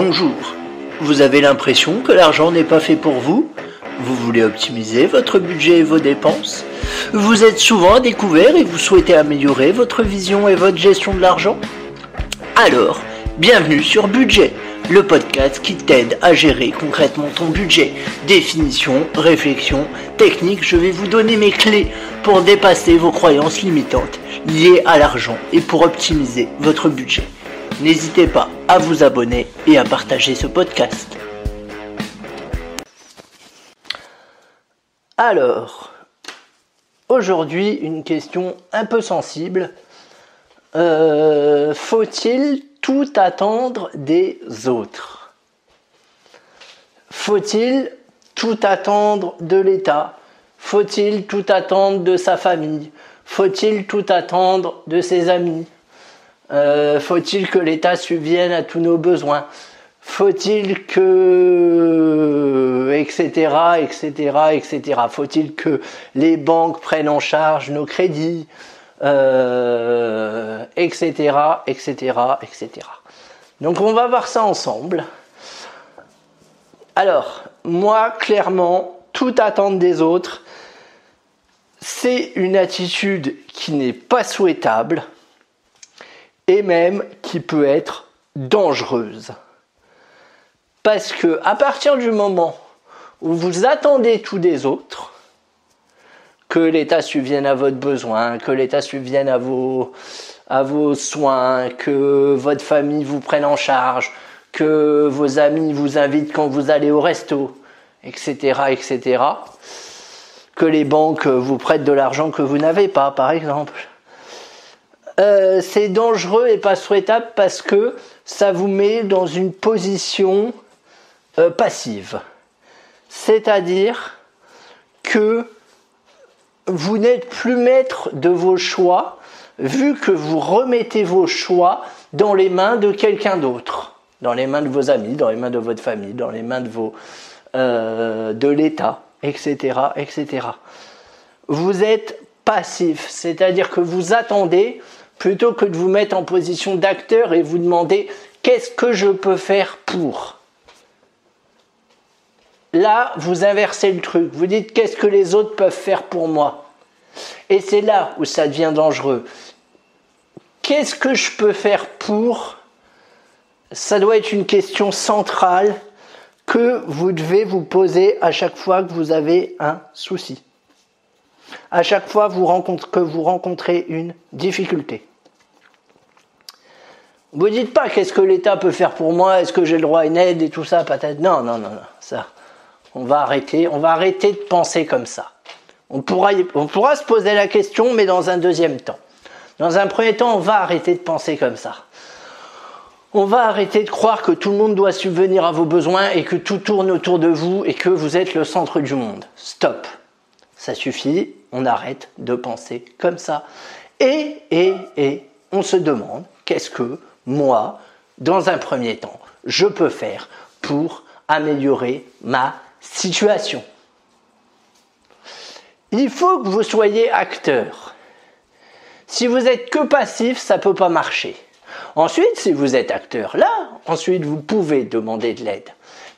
Bonjour, vous avez l'impression que l'argent n'est pas fait pour vous? Vous voulez optimiser votre budget et vos dépenses? Vous êtes souvent à découvert et vous souhaitez améliorer votre vision et votre gestion de l'argent? Alors, bienvenue sur Budget, le podcast qui t'aide à gérer concrètement ton budget. Définition, réflexion, technique, je vais vous donner mes clés pour dépasser vos croyances limitantes liées à l'argent et pour optimiser votre budget. N'hésitez pas à vous abonner et à partager ce podcast. Alors, aujourd'hui, une question un peu sensible. Faut-il tout attendre des autres? Faut-il tout attendre de l'État? Faut-il tout attendre de sa famille? Faut-il tout attendre de ses amis? Faut-il que l'État subvienne à tous nos besoins? Faut-il que... etc., etc., etc. Faut-il que les banques prennent en charge nos crédits? Etc., etc., etc. Donc on va voir ça ensemble. Alors, moi, clairement, tout attendre des autres, c'est une attitude qui n'est pas souhaitable et même qui peut être dangereuse. Parce que à partir du moment où vous attendez tout des autres, que l'État subvienne à votre besoin, que l'État subvienne à vos soins, que votre famille vous prenne en charge, que vos amis vous invitent quand vous allez au resto, etc., etc., que les banques vous prêtent de l'argent que vous n'avez pas, par exemple. C'est dangereux et pas souhaitable parce que ça vous met dans une position passive. C'est-à-dire que vous n'êtes plus maître de vos choix, vu que vous remettez vos choix dans les mains de quelqu'un d'autre, dans les mains de vos amis, dans les mains de votre famille, dans les mains de l'État, etc., etc. Vous êtes passif, c'est-à-dire que vous attendez plutôt que de vous mettre en position d'acteur et vous demandez qu'est-ce que je peux faire pour. Là, vous inversez le truc. Vous dites qu'est-ce que les autres peuvent faire pour moi. Et c'est là où ça devient dangereux. Qu'est-ce que je peux faire pour? Ça doit être une question centrale que vous devez vous poser à chaque fois que vous avez un souci. À chaque fois que vous rencontrez une difficulté. Vous dites pas qu'est-ce que l'État peut faire pour moi, est-ce que j'ai le droit à une aide et tout ça, peut-être. Non, ça. On va arrêter de penser comme ça. On pourra se poser la question, mais dans un deuxième temps. Dans un premier temps, on va arrêter de penser comme ça. On va arrêter de croire que tout le monde doit subvenir à vos besoins et que tout tourne autour de vous et que vous êtes le centre du monde. Stop. Ça suffit, on arrête de penser comme ça. Et on se demande, qu'est-ce que moi, dans un premier temps, je peux faire pour améliorer ma situation? Il faut que vous soyez acteur. Si vous êtes que passif, ça ne peut pas marcher. Ensuite, si vous êtes acteur, ensuite vous pouvez demander de l'aide.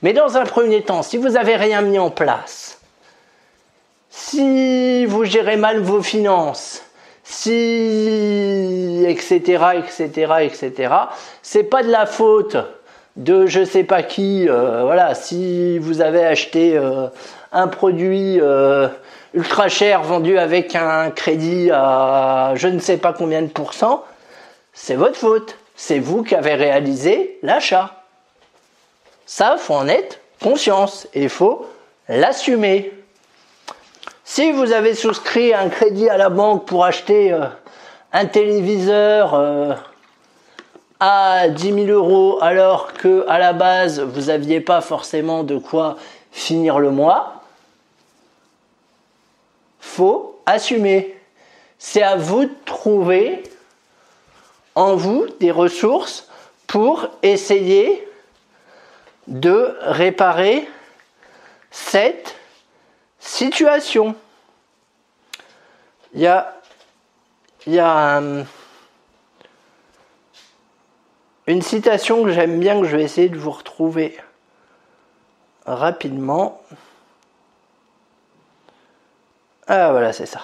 Mais dans un premier temps, si vous n'avez rien mis en place, si vous gérez mal vos finances, si etc., c'est pas de la faute de je sais pas qui, si vous avez acheté un produit ultra cher vendu avec un crédit à je ne sais pas combien de pourcents, c'est votre faute. C'est vous qui avez réalisé l'achat. Ça, faut en être conscience et il faut l'assumer. Si vous avez souscrit un crédit à la banque pour acheter un téléviseur à 10 000 € alors que à la base vous n'aviez pas forcément de quoi finir le mois, faut assumer. C'est à vous de trouver en vous des ressources pour essayer de réparer cette situation. Il y a Une citation que j'aime bien, que je vais essayer de vous retrouver rapidement. Ah voilà, c'est ça.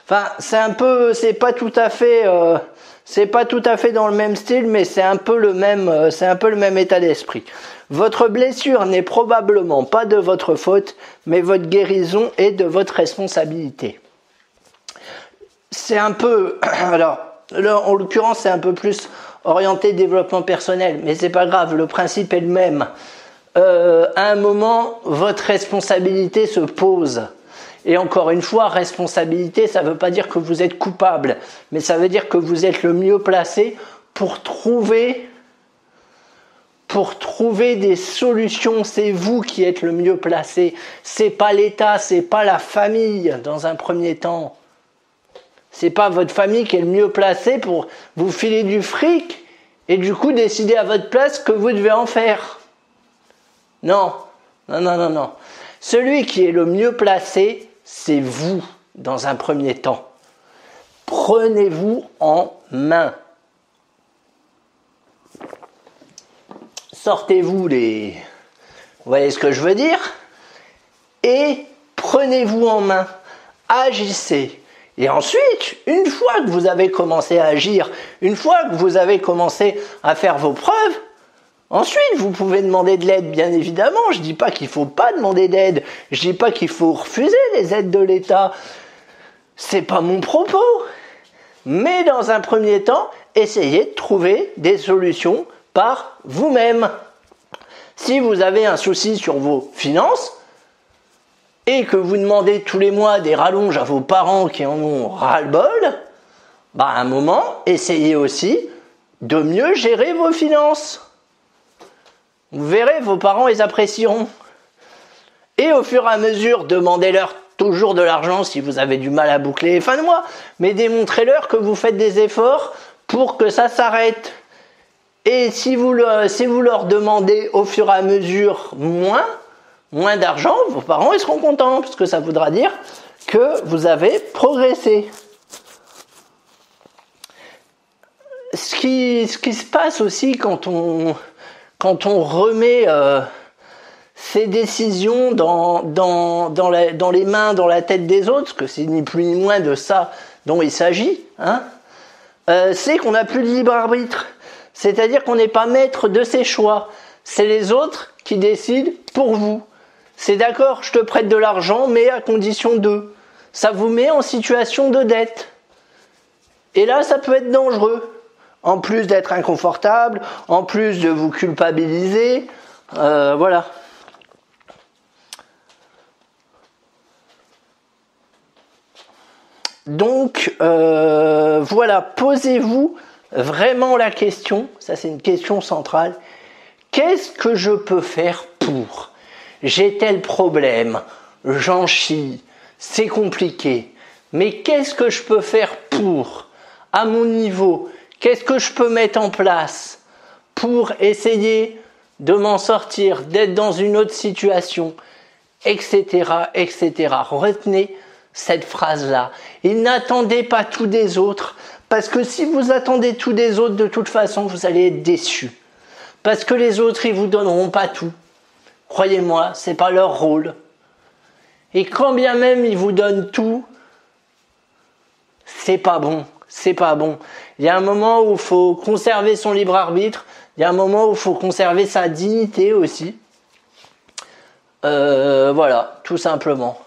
Enfin, c'est pas tout à fait dans le même style, mais c'est un peu le même état d'esprit. Votre blessure n'est probablement pas de votre faute, mais votre guérison est de votre responsabilité. C'est un peu, alors, là, en l'occurrence, c'est un peu plus orienté développement personnel, mais c'est pas grave, le principe est le même. À un moment, votre responsabilité se pose. Et encore une fois, responsabilité, ça ne veut pas dire que vous êtes coupable, mais ça veut dire que vous êtes le mieux placé pour trouver des solutions. C'est vous qui êtes le mieux placé. C'est pas l'État, c'est pas la famille dans un premier temps. C'est pas votre famille qui est le mieux placée pour vous filer du fric et du coup décider à votre place ce que vous devez en faire. Non. Celui qui est le mieux placé, c'est vous dans un premier temps. Prenez-vous en main. Sortez-vous les... Vous voyez ce que je veux dire? Et prenez-vous en main. Agissez. Et ensuite, une fois que vous avez commencé à agir, une fois que vous avez commencé à faire vos preuves, ensuite vous pouvez demander de l'aide, bien évidemment. Je ne dis pas qu'il ne faut pas demander d'aide, je ne dis pas qu'il faut refuser les aides de l'État. C'est pas mon propos. Mais dans un premier temps, essayez de trouver des solutions par vous-même. Si vous avez un souci sur vos finances, et que vous demandez tous les mois des rallonges à vos parents qui en ont ras-le-bol, à un moment, essayez aussi de mieux gérer vos finances. Vous verrez, vos parents, ils apprécieront. Et au fur et à mesure, demandez-leur toujours de l'argent si vous avez du mal à boucler les fins de mois, mais démontrez-leur que vous faites des efforts pour que ça s'arrête. Et si vous leur demandez au fur et à mesure moins d'argent, vos parents ils seront contents, parce que ça voudra dire que vous avez progressé. Ce qui se passe aussi quand on remet ces décisions dans les mains, dans la tête des autres, parce que c'est ni plus ni moins de ça dont il s'agit, c'est qu'on n'a plus de libre arbitre. C'est-à-dire qu'on n'est pas maître de ses choix. C'est les autres qui décident pour vous. C'est d'accord, je te prête de l'argent, mais à condition de. Ça vous met en situation de dette. Et là, ça peut être dangereux. En plus d'être inconfortable, en plus de vous culpabiliser, voilà. Donc, voilà, posez-vous vraiment la question, ça c'est une question centrale, qu'est-ce que je peux faire pour ? J'ai tel problème, j'en chie, c'est compliqué, mais qu'est-ce que je peux faire pour, à mon niveau, qu'est-ce que je peux mettre en place pour essayer de m'en sortir, d'être dans une autre situation, etc., etc. Retenez cette phrase-là. Et n'attendez pas tout des autres, parce que si vous attendez tout des autres, de toute façon, vous allez être déçus. Parce que les autres, ils vous donneront pas tout. Croyez-moi, c'est pas leur rôle. Et quand bien même ils vous donnent tout, c'est pas bon. C'est pas bon. Il y a un moment où il faut conserver son libre arbitre. Il y a un moment où il faut conserver sa dignité aussi. Voilà, tout simplement.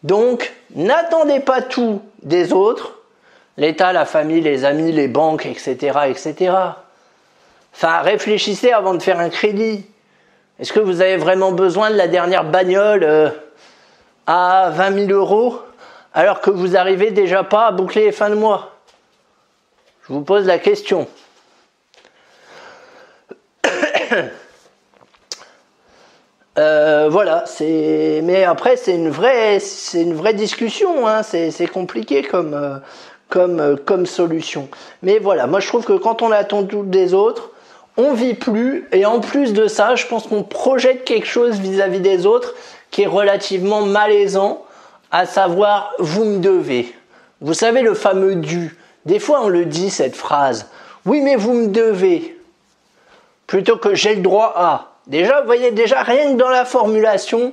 Donc, n'attendez pas tout des autres. L'État, la famille, les amis, les banques, etc., etc. Enfin, réfléchissez avant de faire un crédit. Est-ce que vous avez vraiment besoin de la dernière bagnole à 20 000 euros alors que vous n'arrivez déjà pas à boucler les fins de mois? Je vous pose la question. Voilà, mais après c'est une vraie discussion, hein. C'est compliqué comme solution. Mais voilà, moi je trouve que quand on attend tout des autres, on vit plus, et en plus de ça, je pense qu'on projette quelque chose vis-à-vis des autres qui est relativement malaisant, à savoir vous me devez. Vous savez le fameux dû. Des fois on le dit cette phrase. Oui, mais vous me devez. Plutôt que j'ai le droit à. Déjà, vous voyez, déjà, rien que dans la formulation,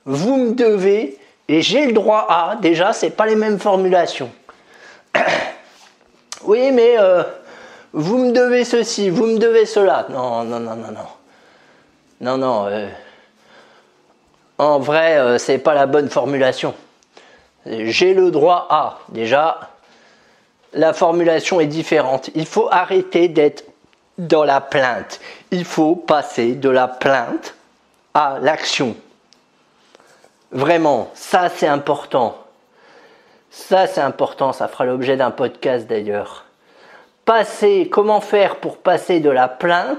vous me devez et j'ai le droit à. Déjà, c'est pas les mêmes formulations. Oui, mais vous me devez ceci, vous me devez cela. Non. En vrai, c'est pas la bonne formulation. J'ai le droit à. Déjà, la formulation est différente. Il faut arrêter d'être dans la plainte. Il faut passer de la plainte à l'action. Vraiment, ça c'est important. Ça c'est important, ça fera l'objet d'un podcast d'ailleurs. Comment faire pour passer de la plainte,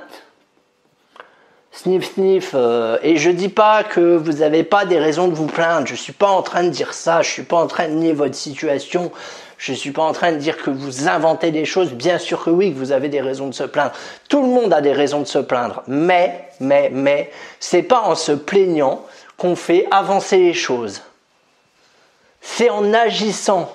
sniff, et je dis pas que vous n'avez pas des raisons de vous plaindre, je suis pas en train de dire ça, je suis pas en train de nier votre situation, je suis pas en train de dire que vous inventez des choses, bien sûr que oui, que vous avez des raisons de se plaindre, tout le monde a des raisons de se plaindre, mais, c'est pas en se plaignant qu'on fait avancer les choses, c'est en agissant.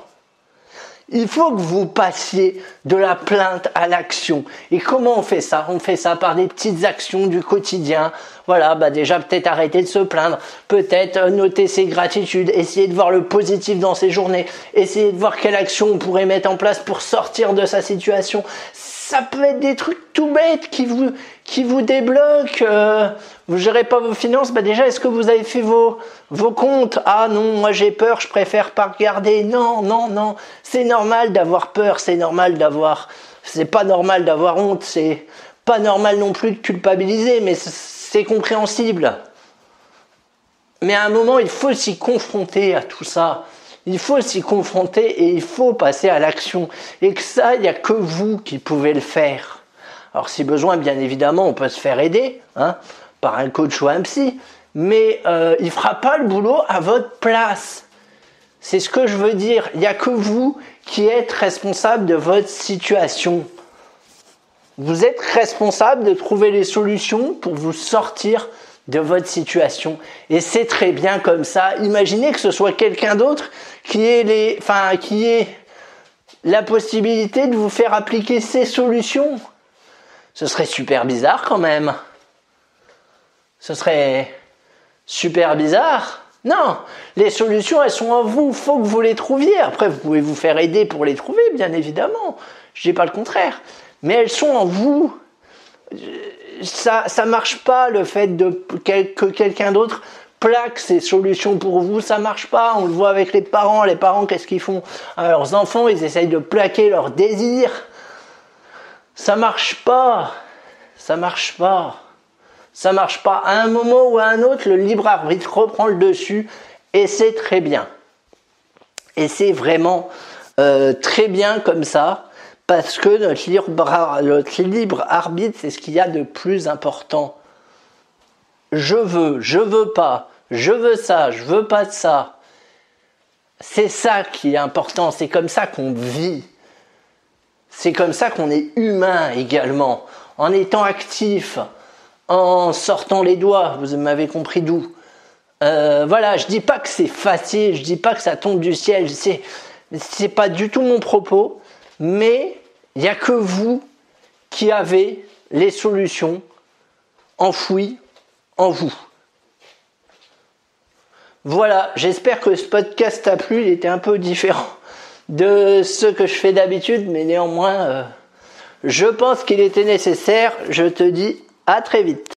Il faut que vous passiez de la plainte à l'action. Et comment on fait ça? On fait ça par des petites actions du quotidien. Voilà, déjà peut-être arrêter de se plaindre, peut-être noter ses gratitudes, essayer de voir le positif dans ses journées, essayer de voir quelle action on pourrait mettre en place pour sortir de sa situation. Ça peut être des trucs tout bêtes qui vous débloquent. Vous gérez pas vos finances, déjà est-ce que vous avez fait vos comptes? Ah non, moi j'ai peur, je préfère pas regarder. Non, c'est normal d'avoir peur, c'est pas normal d'avoir honte, c'est pas normal non plus de culpabiliser, mais c'est compréhensible. Mais à un moment, il faut s'y confronter à tout ça. Il faut s'y confronter et il faut passer à l'action. Et que ça, il n'y a que vous qui pouvez le faire. Alors si besoin, bien évidemment, on peut se faire aider par un coach ou un psy. Mais il ne fera pas le boulot à votre place. C'est ce que je veux dire. Il n'y a que vous qui êtes responsable de votre situation. Vous êtes responsable de trouver les solutions pour vous sortir de votre situation. Et c'est très bien comme ça. Imaginez que ce soit quelqu'un d'autre qui ait la possibilité de vous faire appliquer ces solutions. Ce serait super bizarre quand même. Ce serait super bizarre. Non, les solutions, elles sont en vous. Il faut que vous les trouviez. Après, vous pouvez vous faire aider pour les trouver, bien évidemment. Je dis pas le contraire. Mais elles sont en vous. Ça marche pas le fait que quelqu'un d'autre plaque ses solutions pour vous, ça marche pas. On le voit avec les parents. Les parents, qu'est-ce qu'ils font à leurs enfants? Ils essayent de plaquer leurs désirs. Ça marche pas. À un moment ou à un autre, le libre arbitre reprend le dessus et c'est très bien. Et c'est vraiment très bien comme ça. Parce que notre libre arbitre, c'est ce qu'il y a de plus important. Je veux pas, je veux ça, je veux pas de ça. C'est ça qui est important, c'est comme ça qu'on vit. C'est comme ça qu'on est humain également. En étant actif, en sortant les doigts, vous m'avez compris d'où. Je dis pas que c'est facile, je dis pas que ça tombe du ciel, c'est pas du tout mon propos. Mais il n'y a que vous qui avez les solutions enfouies en vous. Voilà, j'espère que ce podcast t'a plu. Il était un peu différent de ce que je fais d'habitude, mais néanmoins, je pense qu'il était nécessaire. Je te dis à très vite.